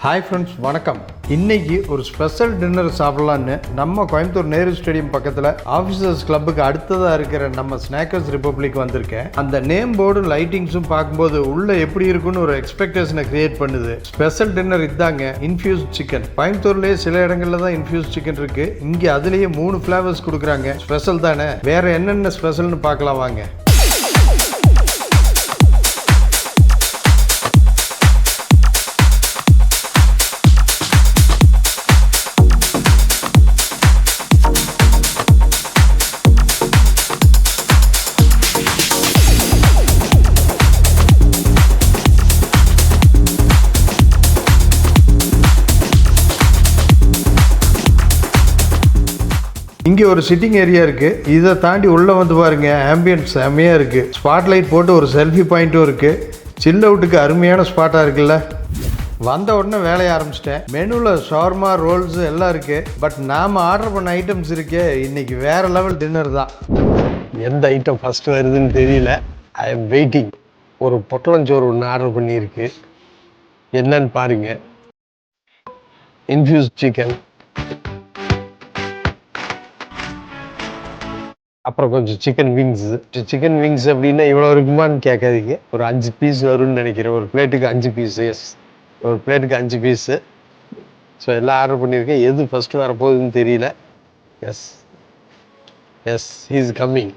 Hi friends, வணக்கம். இன்னைக்கு ஒரு ஸ்பெஷல் டின்னர் சாப்பிடலான்னு நம்ம கோயம்புத்தூர் நேரு ஸ்டேடியம் பக்கத்தில் ஆஃபீஸர்ஸ் கிளப்புக்கு அடுத்ததாக இருக்கிற நம்ம ஸ்நாக்கர்ஸ் ரிப்பப்ளிக் வந்திருக்கேன். அந்த நேம் போர்டும் லைட்டிங்ஸும் பார்க்கும்போது உள்ள எப்படி இருக்குன்னு ஒரு எக்ஸ்பெக்டேஷனை கிரியேட் பண்ணுது. ஸ்பெஷல் டின்னர் இதாங்க, இன்ஃபியூஸ் சிக்கன். கோயம்புத்தூர்லேயே சில இடங்கள்ல தான் இன்ஃபியூஸ் சிக்கன் இருக்கு. இங்கே அதுலேயே 3 ஃப்ளேவர்ஸ் கொடுக்குறாங்க. ஸ்பெஷல் தானே, வேற என்னென்ன ஸ்பெஷல்னு பார்க்கலாம் வாங்க. இங்கே ஒரு சிட்டிங் ஏரியா இருக்குது. இதை தாண்டி உள்ளே வந்து பாருங்க, ஆம்பியன்ஸ் செம்மையாக இருக்குது. ஸ்பாட்லைட் போட்டு ஒரு செல்ஃபி பாயிண்ட்டும் இருக்குது. சில் அவுட்டுக்கு அருமையான ஸ்பாட்டாக இருக்குல்ல. வந்த உடனே வேலையை ஆரம்பிச்சிட்டேன். மெனுவில் ஷவர்மா, ரோல்ஸ் எல்லாம் இருக்குது. பட் நாம் ஆர்டர் பண்ண ஐட்டம்ஸ் இருக்கே, இன்றைக்கி வேறு லெவல் டின்னர் தான். எந்த ஐட்டம் ஃபஸ்ட்டு வருதுன்னு தெரியல. I am waiting. ஒரு பொட்டலஞ்சோறு ஒன்று ஆர்டர் பண்ணியிருக்கு. என்னன்னு பாருங்கள். இன்ஃபியூஸ் சிக்கன், அப்புறம் கொஞ்சம் சிக்கன் விங்ஸ். சிக்கன் விங்ஸ் அப்படின்னா இவ்வளோ இருக்குமான்னு கேட்காதீங்க. ஒரு 5 பீஸ் வரும்னு நினைக்கிறேன். ஒரு பிளேட்டுக்கு 5 பீஸு. எஸ், ஒரு பிளேட்டுக்கு 5 பீஸு. ஸோ எல்லாம் ஆர்டர் பண்ணியிருக்கேன். எது ஃபஸ்ட்டு வரப்போகுதுன்னு தெரியல. Yes yes, he is coming.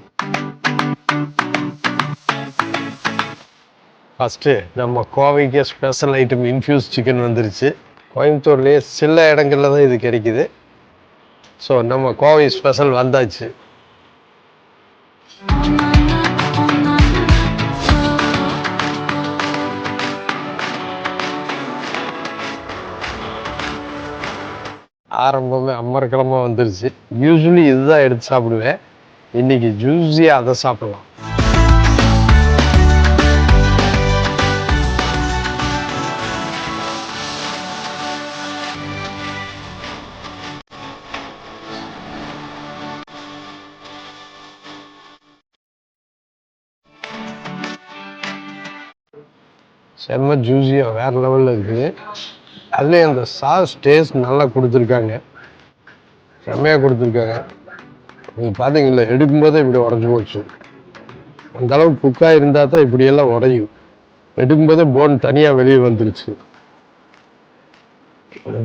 First நம்ம கோவைக்கு ஸ்பெஷல் ஐட்டம் இன்ஃபியூஸ் சிக்கன் வந்துருச்சு. கோயம்புத்தூர்லேயே சில இடங்களில் தான் இது கிடைக்குது. ஸோ நம்ம கோவை ஸ்பெஷல் வந்தாச்சு. ஆரம்பமே அமர்க்கலமாக வந்துருச்சு. யூஸ்வலி இதுதான் எடுத்து சாப்பிடுவேன். இன்னைக்கு ஜூஸியாக அதை சாப்பிடலாம். செம்ம ஜூஸியாக வேறு லெவலில் இருக்குது. அதுலேயும் அந்த சாஸ் டேஸ்ட் நல்லா கொடுத்துருக்காங்க. செம்மையாக கொடுத்துருக்காங்க. நீங்கள் பார்த்தீங்களா, எடுக்கும்போதே இப்படி உடஞ்சி போச்சு. அந்தளவுக்கு குக்காக இருந்தால் தான் இப்படியெல்லாம் உடையும். எடுக்கும்போதே போன் தனியாக வெளியே வந்துருச்சு.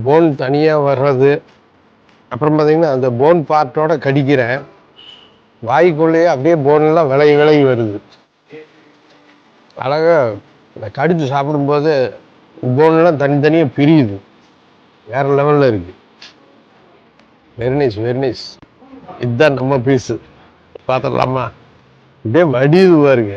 போன் தனியாக வர்றது, அப்புறம் பார்த்தீங்கன்னா அந்த போன் பார்ட்டோட கடிக்கிறேன். வாய்க்குள்ளேயே அப்படியே போனெல்லாம் விலகி வருது. அழகாக இந்த கடித்து சாப்பிடும்போது போனெல்லாம் தனித்தனியாக பிரியுது. வேறு லெவலில் இருக்குது. Very nice, very nice. இதுதான் நம்ம பீஸு. பார்த்துடலாமா? இப்படியே வடிது பாருங்க.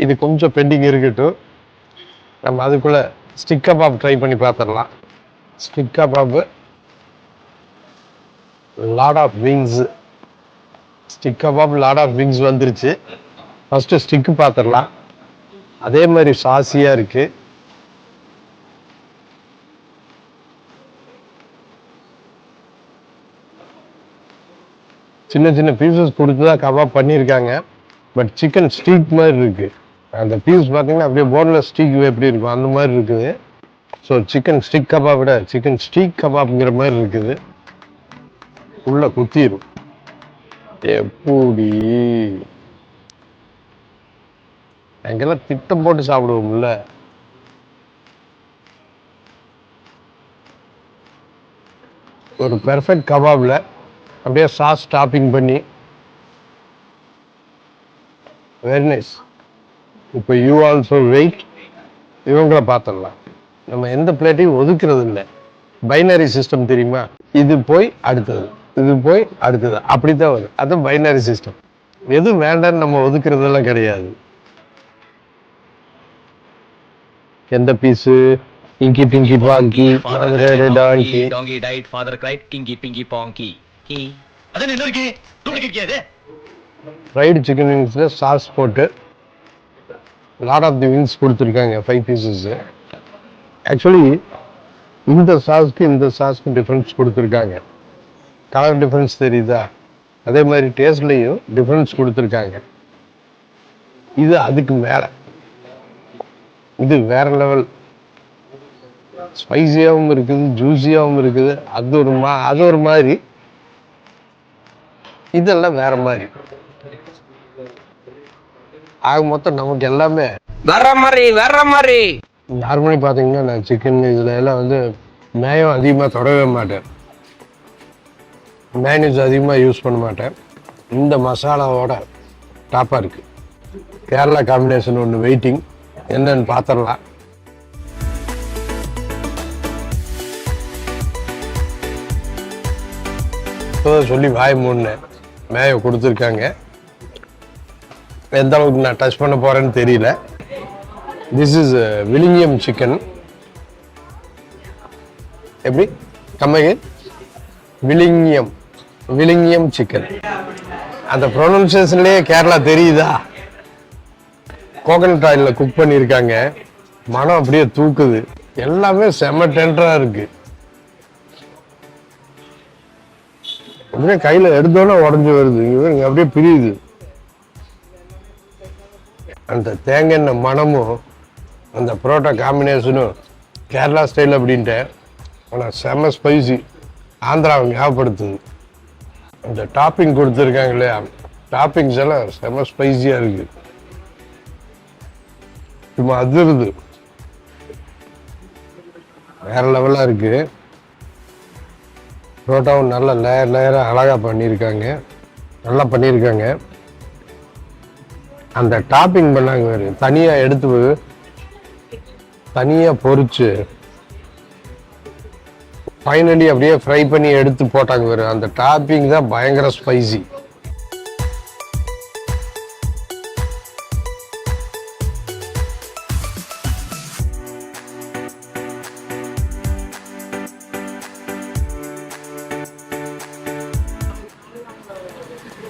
இது கொஞ்சம் பெண்டிங் இருக்கட்டும். நம்ம அதுக்குள்ளே ஸ்டிக் கபாப் ட்ரை பண்ணி பார்த்துடலாம். ஸ்டிக் கபாப்பு, லாட் ஆஃப் விங்ஸ். ஸ்டிக் கபாப், லாட் ஆஃப் விங்ஸ் வந்துருச்சு. ஃபஸ்ட்டு ஸ்டிக்கு பார்த்துடலாம். அதே மாதிரி சாசியாக இருக்குது. சின்ன சின்ன பீசஸ் கொடுத்து தான் கபாப் பண்ணியிருக்காங்க. பட் சிக்கன் ஸ்டீக் மாதிரி இருக்குது. அந்த பீஸ் பார்த்தீங்கன்னா அப்படியே போன்லெஸ் ஸ்டீக் எப்படி இருக்கும் அந்த மாதிரி இருக்குது. ஸோ சிக்கன் ஸ்டிக் கபாப் விட சிக்கன் ஸ்டீக் கபாப்ங்கிற மாதிரி இருக்குது. உள்ள குத்திரும். எப்படி அங்கெல்லாம் திட்டம் போட்டு சாப்பிடுவோம்ல. ஒரு பெர்ஃபெக்ட் கபாப்ல அப்படியே சாஸ் டாப்பிங் பண்ணி வெரி நைஸ். இப்போ யூ ஆல்சோ வெயிட். இவங்கள பார்த்துடலாம். நம்ம எந்த பிளேட்டையும் ஒதுக்குறது இல்லை. பைனரி சிஸ்டம் தெரியுமா? இது போய் அடுத்தது, இது போய் அடுத்தது, அப்படி தான் வரும். அது பைனரி சிஸ்டம். எதுவும் வேண்டான்னு நம்ம ஒதுக்குறதெல்லாம் கிடையாது. எந்த piece? Inky pinky ponky, donkey donkey died father cried inky pinky ponky கி. அது என்ன இருக்கு? டூப்ளிகேட் கேது. ஃப்ரைடு சிக்கன் விங்ஸ்ல சாஸ் போட்டு லாட் ஆஃப் தி விங்ஸ் கொடுத்துருக்காங்க. 5 பீசஸ். ஆக்சுவலி இந்த சாஸ்க்கு டிஃப்ரென்ஸ் கொடுத்துருக்காங்க. கலர் டிஃப்ரென்ஸ் தெரியுதா? அதே மாதிரி டேஸ்ட்லேயும் டிஃப்ரென்ஸ் கொடுத்துருக்காங்க. இது அதுக்கு மேலே, இது வேற லெவல். ஸ்பைசியாகவும் இருக்குது, ஜூஸியாகவும் இருக்குது. அது ஒரு மாதிரி, இதெல்லாம் வேற மாதிரி. ஆக மொத்தம் நமக்கு எல்லாமே வேற மாதிரி. நார்மலி பார்த்தீங்கன்னா நான் சிக்கன் இதில் எல்லாம் வந்து மேயம் அதிகமாக தொடவே மாட்டேன், மேனேஜ் அதிகமாக யூஸ் பண்ண மாட்டேன். இந்த மசாலாவோட டாப்பாக இருக்குது. கேரளா காம்பினேஷன் ஒன்று வெயிட்டிங், என்னன்னு பார்த்துடலாம். இப்போதான் சொல்லி வாய் மூணு மேயோ கொடுத்துருக்காங்க. எந்த அளவுக்கு நான் டச் பண்ண போகிறேன்னு தெரியல. This is Willingham chicken. எப்படி கம்மைக்கு வில்லிங்கம் சிக்கன். அந்த ப்ரொனன்சியேஷன்லேயே கேரளா தெரியுதா? கோகனட் ஆயிலில் குக் பண்ணியிருக்காங்க. மனம் அப்படியே தூக்குது. எல்லாமே செம்ம டெண்டராக இருக்கு. அப்படியே கையில் எடுத்தோன்னே உடஞ்சி வருது. இவங்க அப்படியே பிரியுது. அந்த தேங்காய் எண்ணெய் மனமும் அந்த புரோட்டா காம்பினேஷனும் கேரளா ஸ்டைல் அப்படின்ட்டு, ஆனால் செம்ம ஸ்பைசி. ஆந்திராவை ஞாபகப்படுத்துது. அந்த டாப்பிங் கொடுத்துருக்காங்க இல்லையா, டாப்பிங்ஸ் எல்லாம் செம்ம ஸ்பைசியாக இருக்கு. சும்மா அதிருது, வேற லெவலாக இருக்கு. புரோட்டாவும் நல்ல லேயராக அழகாக பண்ணியிருக்காங்க, நல்லா பண்ணியிருக்காங்க. அந்த டாப்பிங் பண்ணாங்க வேறு, தனியாக எடுத்து தனியாக பொரிச்சு ஃபைனலி அப்படியே ஃப்ரை பண்ணி எடுத்து போட்டாங்க வேறு. அந்த டாப்பிங் தான் பயங்கர ஸ்பைசி.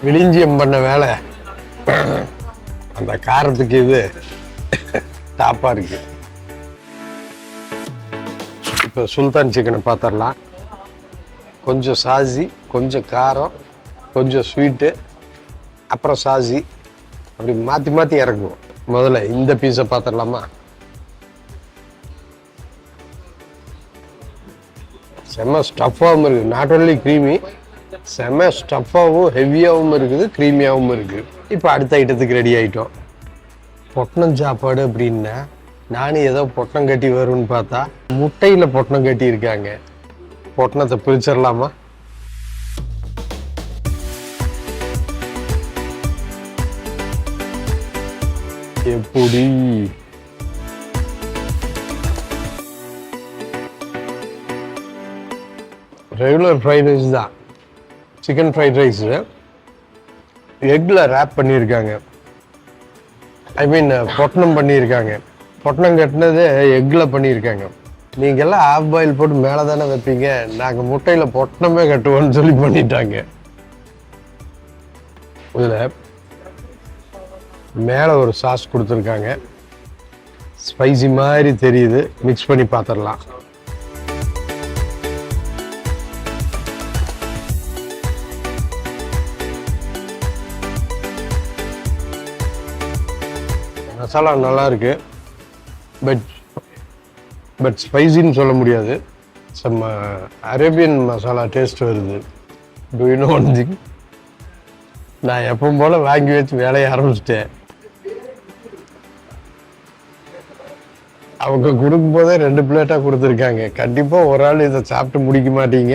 விளிஞ்சியம் பண்ண வேலை அந்த காரத்துக்கு இது டாப்பா இருக்கு. இப்போ சுல்தான் சிக்கனை பார்த்துடலாம். கொஞ்சம் சாசி, கொஞ்சம் காரம், கொஞ்சம் ஸ்வீட்டு, அப்புறம் சாசி, அப்படி மாற்றி மாற்றி இறக்குவோம். முதல்ல இந்த பீஸை பார்த்துடலாமா? செம்ம ஸ்டஃப்பாகவும் இருக்குது. நாட் ஒன்லி க்ரீமி, செம்ம ஸ்டஃப்பாகவும் ஹெவியாகவும் இருக்குது, க்ரீமியாகவும் இருக்குது. இப்போ அடுத்த ஐட்டத்துக்கு ரெடி ஆகிட்டோம். பொட்டணம் சாப்பாடு அப்படின்னா நானும் ஏதோ பொட்டணம் கட்டி வரும்னு பார்த்தா முட்டையில் பொட்டணம் கட்டி இருக்காங்க. பொட்டணத்தை பிரிச்சிடலாமா? எப்படி ரெகுலர் ஃப்ரைட் ரைஸ் தான், சிக்கன் ஃப்ரைட் ரைஸு எக்கில் ரேப் பண்ணியிருக்காங்க. ஐ மீன் பொட்டணம் பண்ணியிருக்காங்க. பொட்டணம் கட்டினது எக்கில் பண்ணியிருக்காங்க. நீங்கள்லாம் ஆஃப் பாயில் போட்டு மேலே தானே வைப்பீங்க, நாங்கள் முட்டையில் பொட்டணமே கட்டுவோன்னு சொல்லி பண்ணிட்டாங்க. இதில் மேலே ஒரு சாஸ் கொடுத்துருக்காங்க, ஸ்பைசி மாதிரி தெரியுது. மிக்ஸ் பண்ணி பார்த்துடலாம். மசாலா நல்லா இருக்கு, பட் ஸ்பைசின்னு சொல்ல முடியாது. செம்ம அரேபியன் மசாலா டேஸ்ட் வருது. To you know one thing, நான் எப்பவும் போல் வாங்கி வச்சு வேலையை ஆரம்பிச்சிட்டேன். அவங்க கொடுக்கும்போதே 2 பிளேட்டாக கொடுத்துருக்காங்க. கண்டிப்பாக ஒரு ஆள் இதை சாப்பிட்டு முடிக்க மாட்டீங்க,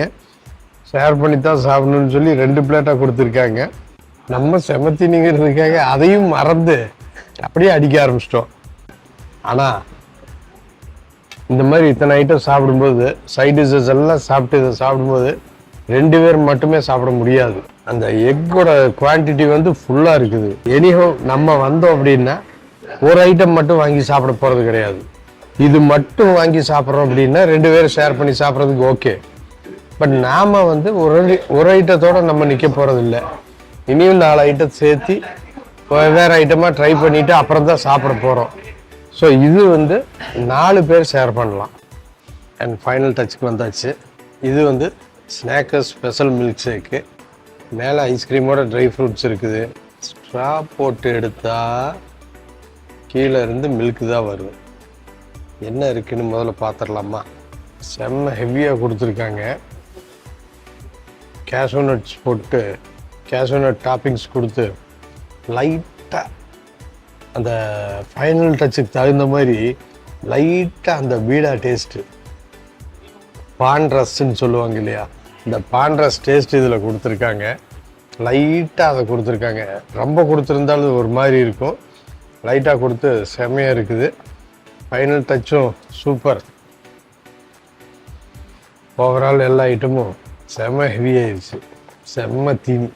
ஷேர் பண்ணி தான் சாப்பிடணும்னு சொல்லி 2 பிளேட்டாக கொடுத்துருக்காங்க. நம்ம செமத்தினிங்கிறதுக்காக அதையும் மறந்து அப்படியே அடிக்க ஆரம்பிச்சிட்டோம். ஆனால் இந்த மாதிரி இத்தனை ஐட்டம் சாப்பிடும்போது, சைட் டிஷ்ஷஸ் எல்லாம் சாப்பிட்டு இதை சாப்பிடும்போது 2 பேர் மட்டுமே சாப்பிட முடியாது. அந்த எக்கோட குவான்டிட்டி வந்து ஃபுல்லாக இருக்குது. எனிஹோ நம்ம வந்தோம் அப்படின்னா ஒரு ஐட்டம் மட்டும் வாங்கி சாப்பிட போகிறது கிடையாது. இது மட்டும் வாங்கி சாப்பிட்றோம் அப்படின்னா 2 பேரும் ஷேர் பண்ணி சாப்பிட்றதுக்கு ஓகே. பட் நாம் வந்து ஒரு ஐட்டத்தோடு நம்ம நிற்க போகிறது இல்லை. இனியும் 4 ஐட்டம் சேர்த்து வேறு ஐட்டமாக ட்ரை பண்ணிவிட்டு அப்புறம் தான் சாப்பிட போகிறோம். ஸோ இது வந்து 4 பேர் ஷேர் பண்ணலாம். அண்ட் ஃபைனல் டச்சுக்கு வந்தாச்சு. இது வந்து ஸ்நாக்கர்ஸ் ஸ்பெஷல் மில்க் ஷேக்கு. மேலே ஐஸ்கிரீமோட ட்ரை ஃப்ரூட்ஸ் இருக்குது. ஸ்ட்ரா போட்டு எடுத்தால் கீழே இருந்து மில்க்கு தான் வரும். என்ன இருக்குன்னு முதல்ல பார்த்துடலாமா? செம்ம ஹெவியாக கொடுத்துருக்காங்க. கேஷ்யூ நட்ஸ் போட்டு கேஷ்யூ நட் டாப்பிங்ஸ் கொடுத்து லைட்டாக அந்த ஃபைனல் டச்சுக்கு தகுந்த மாதிரி லைட்டாக அந்த பீடா டேஸ்ட்டு, பான் ரஸ்ன்னு சொல்லுவாங்க இல்லையா, இந்த பான் ரஸ் டேஸ்ட் இதில் கொடுத்துருக்காங்க. லைட்டாக அதை கொடுத்துருக்காங்க. ரொம்ப கொடுத்துருந்தாலும் ஒரு மாதிரி இருக்கும். லைட்டாக கொடுத்து செம்மையாக இருக்குது. Final டச்சும் super. ஓவரால் எல்லா ஐட்டமும் செம்ம ஹெவி ஆயிடுச்சு. செம்ம தீனி.